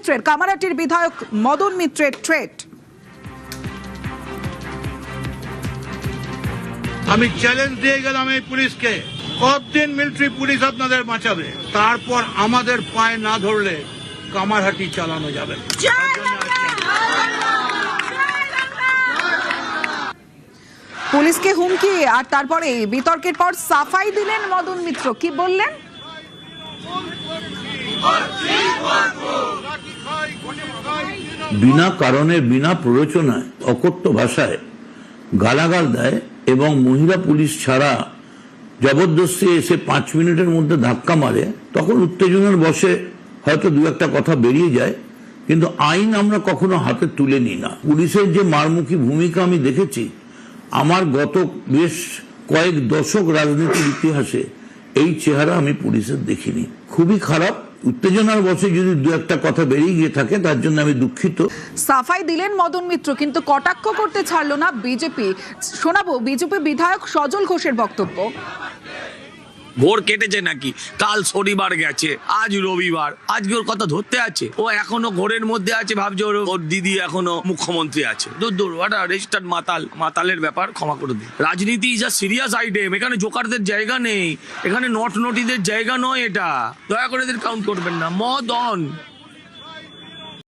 মিত্রের, কামারহাটির বিধায়ক মদন মিত্রের থ্রেট। আমি চ্যালেঞ্জ দিয়ে গেলাম এই পুলিশকে, কতদিন মিলিটারি পুলিশ আপনাদের বাঁচাবে? তারপর আমাদের পায়ে না ধরলে কামারহাটি চালানো যাবে। পুলিশকে হুমকি আর তারপরে বিতর্কের পর সাফাই দিলেন মদন মিত্র। কি বললেন? বিনা কারণে বিনা প্ররোচনায় অকথ্য ভাষায় গালাগাল দেয় এবং মহিলা পুলিশ ছাড়া জবরদস্তি এসে 5 মিনিটের মধ্যে ধাক্কা মারে, তখন উত্তেজনার বশে হয়তো দু একটা কথা বেরিয়ে যায়, কিন্তু আইন আমরা কখনো হাতে তুলে নিই না। পুলিশের যে মারমুখী ভূমিকা আমি দেখেছি আমার গত বেশ কয়েক দশক রাজনীতির ইতিহাসে, এই চেহারা আমি পুলিশের দেখিনি। খুবই খারাপ। উত্তেজনার বশে যদি দু একটা কথা বেরিয়ে গিয়ে থাকে তার জন্য আমি দুঃখিত। সাফাই দিলেন মদন মিত্র, কিন্তু কটাক্ষ করতে ছাড়লো না বিজেপি। শোনাবো বিজেপি বিধায়ক সজল ঘোষের বক্তব্য। ভোর কেটেছে নাকি? কাল শনিবার গেছে, আজ রবিবার, আজকে ওর কথা ধরতে আছে? ও এখনো ঘোরের মধ্যে আছে, ভাবছে ওর দিদি এখনো মুখ্যমন্ত্রী আছে। দূর ওটা রেজিস্টার্ড মাতালের ব্যাপার, ক্ষমা করে দিন। রাজনীতি ইজ আ সিরিয়াস আইটেম, এখানে জোকারদের জায়গা নেই, এখানে নট নটিদের জায়গা নয়। এটা দয়া করে এদের কাউন্ট করবেন না। মদন